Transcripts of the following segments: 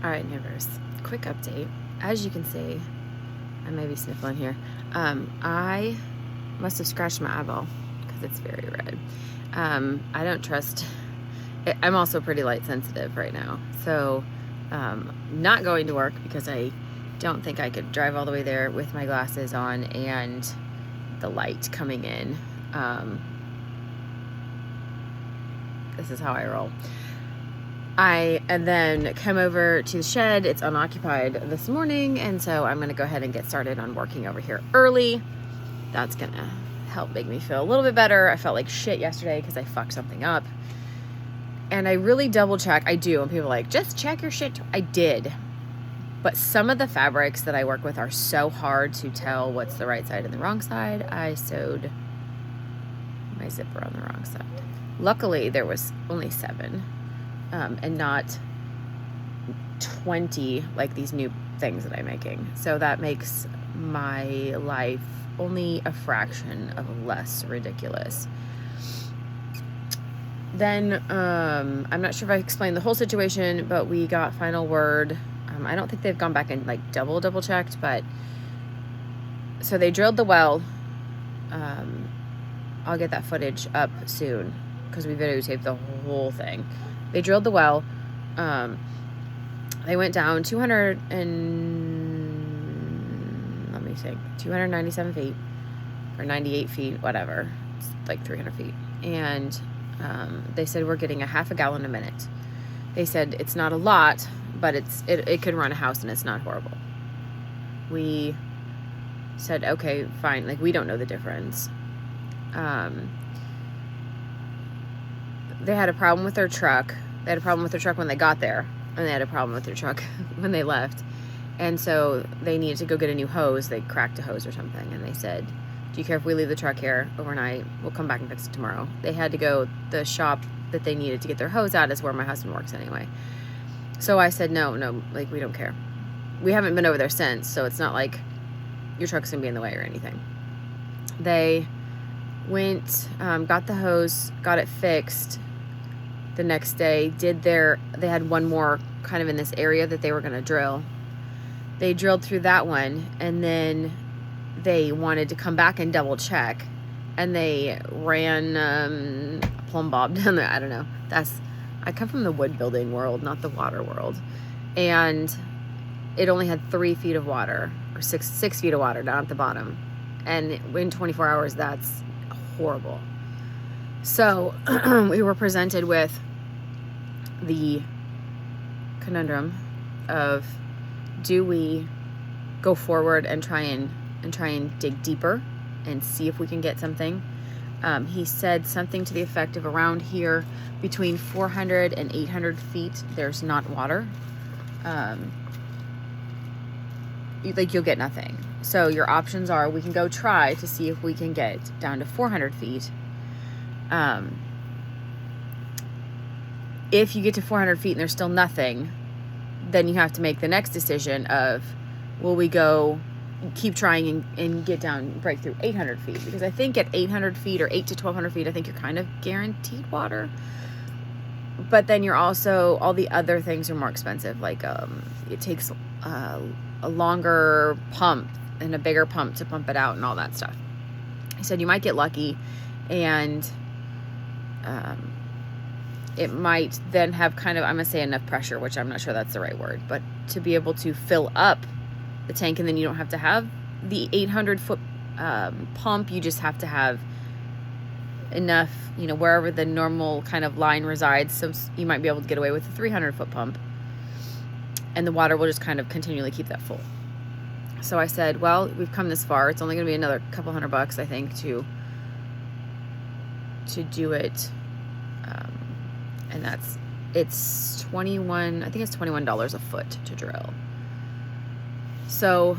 All right, neighbors, quick update. As you can see, I may be sniffling here. I must have scratched my eyeball because it's very red. I don't trust, I'm also pretty light sensitive right now. So, not going to work because I don't think I could drive all the way there with my glasses on and the light coming in. This is how I roll. And then come over to the shed. It's unoccupied this morning, and so I'm gonna go ahead and get started on working over here early. That's gonna help make me feel a little bit better. I felt like shit yesterday because I fucked something up. And I really double check. I do, and people are like, just check your shit. I did. But some of the fabrics that I work with are so hard to tell what's the right side and the wrong side. I sewed my zipper on the wrong side. Luckily, there was only 7. And not 20 like these new things that I'm making. So that makes my life only a fraction of less ridiculous. Then I'm not sure if I explained the whole situation, but we got final word. I don't think they've gone back and like double checked, but so they drilled the well. I'll get that footage up soon because we videotaped the whole thing. They drilled the well. They went down 297 feet or 98 feet, whatever. It's like 300 feet. And they said we're getting a half a gallon a minute. They said it's not a lot, but it could run a house and it's not horrible. We said, okay, fine. Like, we don't know the difference. They had a problem with their truck. They had a problem with their truck when they got there, and they had a problem with their truck when they left. And so they needed to go get a new hose. They cracked a hose or something, and they said, do you care if we leave the truck here overnight? We'll come back and fix it tomorrow. They had to go, the shop that they needed to get their hose at is where my husband works anyway. So I said, no, like, we don't care. We haven't been over there since, so it's not like your truck's gonna be in the way or anything. They went, got the hose, got it fixed. The next day, they had one more kind of in this area that they were going to drill. They drilled through that one, and then they wanted to come back and double check, and they ran a plumb bob down there. I don't know. I come from the wood building world, not the water world. And it only had 3 feet of water, or six feet of water down at the bottom. And in 24 hours, that's horrible. So we were presented with the conundrum of, do we go forward and try and dig deeper and see if we can get something? He said something to the effect of, around here between 400 and 800 feet there's not water. You'll get nothing. So your options are, we can go try to see if we can get down to 400 feet. If you get to 400 feet and there's still nothing, then you have to make the next decision of, will we go keep trying and get down, break through 800 feet? Because I think at 800 feet or 8 to 1200 feet, I think you're kind of guaranteed water. But then you're also, all the other things are more expensive. Like, it takes a longer pump and a bigger pump to pump it out and all that stuff. He said you might get lucky, and it might then have kind of, I'm gonna say, enough pressure, which I'm not sure that's the right word, but to be able to fill up the tank, and then you don't have to have the 800 foot pump. You just have to have enough, wherever the normal kind of line resides. So you might be able to get away with a 300 foot pump, and the water will just kind of continually keep that full. So I said, well, we've come this far. It's only going to be another couple $100, I think, to do it. And it's $21 a foot to drill. So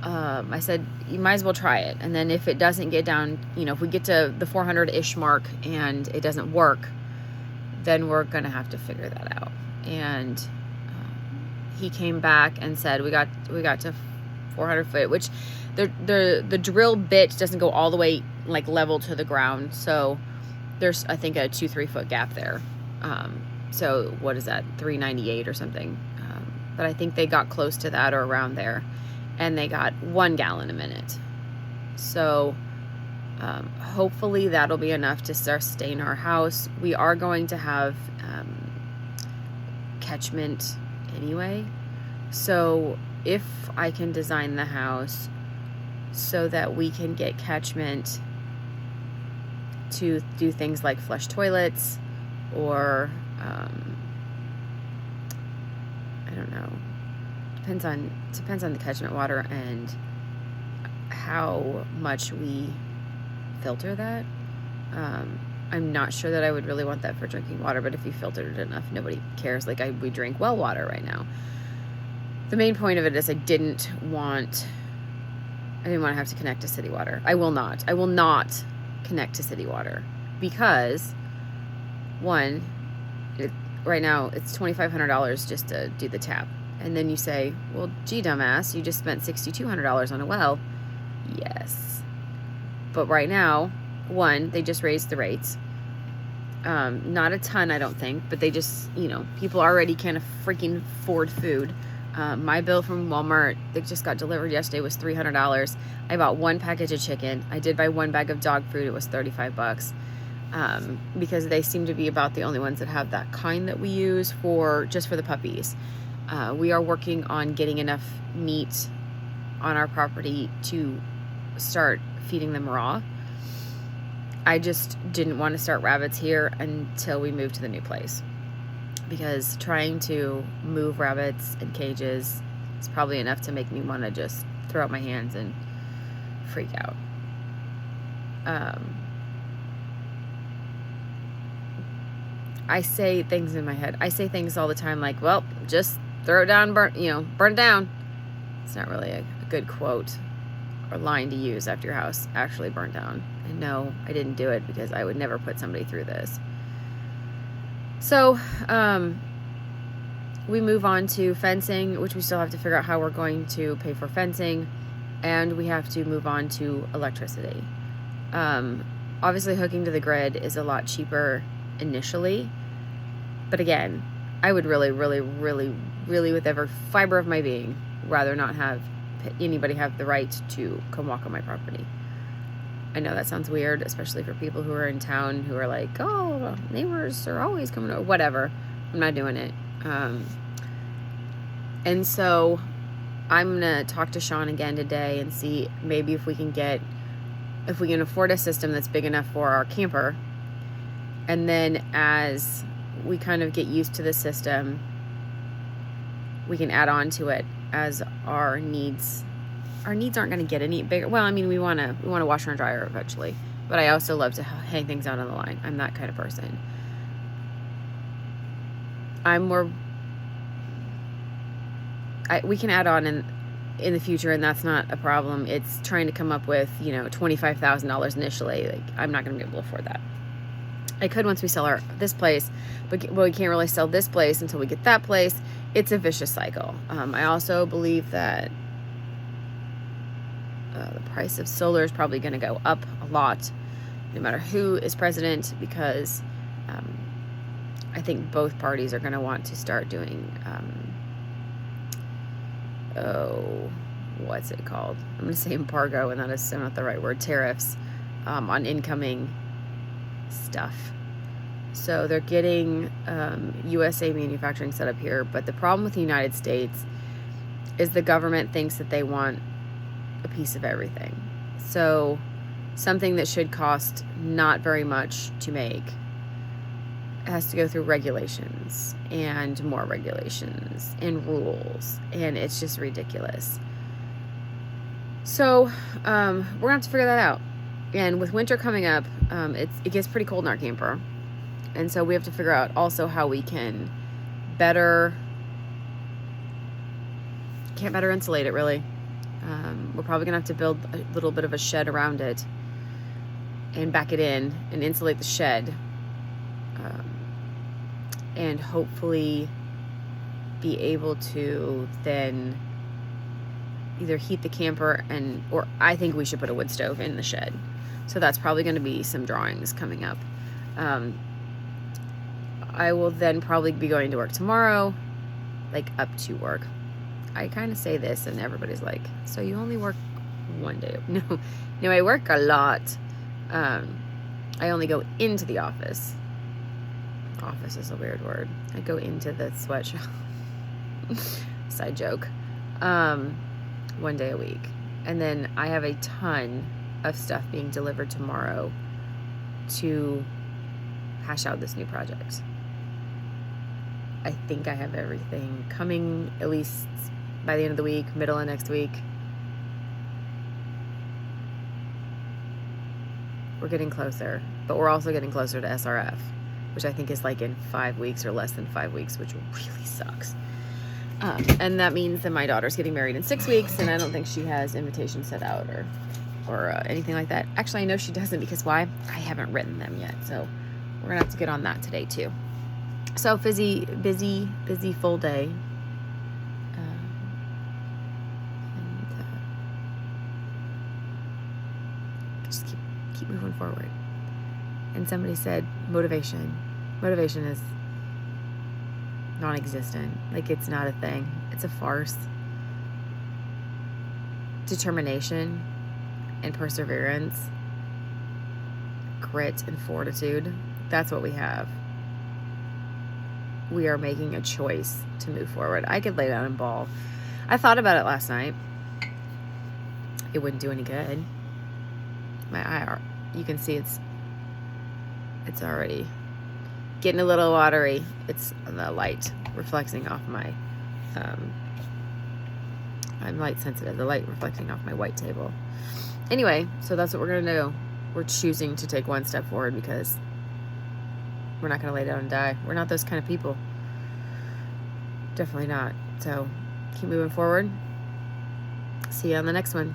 I said, you might as well try it. And then if it doesn't get down, if we get to the 400-ish mark and it doesn't work, then we're going to have to figure that out. And he came back and said, we got to 400 foot, which the drill bit doesn't go all the way like level to the ground. So there's, I think, a 2-3 foot gap there. So what is that? 398 or something. but I think they got close to that or around there, and they got 1 gallon a minute. So hopefully that'll be enough to sustain our house. We are going to have catchment anyway, so if I can design the house so that we can get catchment to do things like flush toilets, or I don't know, depends on the catchment water and how much we filter that. I'm not sure that I would really want that for drinking water, but if you filtered it enough, nobody cares. Like we drink well water right now. The main point of it is I didn't want to have to connect to city water. I will not connect to city water because, one, right now it's $2,500 just to do the tap. And then you say, well, gee, dumbass, you just spent $6,200 on a well. Yes. But right now, one, they just raised the rates. Not a ton, I don't think, but they just, people already can't freaking afford food. My bill from Walmart that just got delivered yesterday was $300. I bought 1 package of chicken. I did buy 1 bag of dog food. It was $35. Because they seem to be about the only ones that have that kind that we use just for the puppies. We are working on getting enough meat on our property to start feeding them raw. I just didn't want to start rabbits here until we moved to the new place, because trying to move rabbits in cages is probably enough to make me want to just throw up my hands and freak out. I say things in my head. I say things all the time like, well, just throw it down, burn it down. It's not really a good quote or line to use after your house actually burnt down. And no, I didn't do it because I would never put somebody through this. So, we move on to fencing, which we still have to figure out how we're going to pay for fencing. And we have to move on to electricity. Obviously, hooking to the grid is a lot cheaper initially. But again, I would really, really, really, really, with every fiber of my being, rather not have anybody have the right to come walk on my property. I know that sounds weird, especially for people who are in town who are like, oh, neighbors are always coming over, whatever. I'm not doing it. And so I'm going to talk to Sean again today and see maybe if we can afford a system that's big enough for our camper. And then as we kind of get used to the system, we can add on to it as our needs aren't going to get any bigger. Well, I mean, we want to wash and dryer eventually, but I also love to hang things out on the line. I'm that kind of person. We can add on in the future, and that's not a problem. It's trying to come up with, $25,000 initially. Like, I'm not going to be able to afford that. I could once we sell this place, but we can't really sell this place until we get that place. It's a vicious cycle. I also believe that the price of solar is probably going to go up a lot, no matter who is president, because I think both parties are going to want to start doing, what's it called? I'm going to say embargo, and that is not the right word, tariffs on incoming stuff. So they're getting USA manufacturing set up here, but the problem with the United States is the government thinks that they want a piece of everything. So something that should cost not very much to make has to go through regulations and more regulations and rules, and it's just ridiculous. So we're gonna have to figure that out. And with winter coming up, it gets pretty cold in our camper, and so we have to figure out also how we can better insulate it, really. We're probably gonna have to build a little bit of a shed around it and back it in and insulate the shed, and hopefully be able to then either heat the camper or I think we should put a wood stove in the shed. So that's probably going to be some drawings coming up. I will then probably be going to work tomorrow. like up to work. I kind of say this and everybody's like, so you only work one day? No, I work a lot. I only go into the office. Office is a weird word. I go into the sweatshop. Side joke. 1 day a week. And then I have a ton of stuff being delivered tomorrow to hash out this new project. I think I have everything coming at least by the end of the week, middle of next week. We're getting closer, but we're also getting closer to SRF, which I think is like in 5 weeks or less than 5 weeks, which really sucks. And that means that my daughter's getting married in 6 weeks, and I don't think she has invitations set out or anything like that. Actually, I know she doesn't, because why? I haven't written them yet, so we're gonna have to get on that today too. So busy full day. Just keep moving forward. And somebody said motivation is non-existent. Like, it's not a thing. It's a farce. Determination and perseverance, grit and fortitude, that's what we have. We are making a choice to move forward. I could lay down and bawl. I thought about it last night. It wouldn't do any good. My eye, you can see it's already getting a little watery. It's the light reflecting off my, I'm light sensitive, the light reflecting off my white table. Anyway, so that's what we're going to do. We're choosing to take one step forward because we're not going to lay down and die. We're not those kind of people. Definitely not. So keep moving forward. See you on the next one.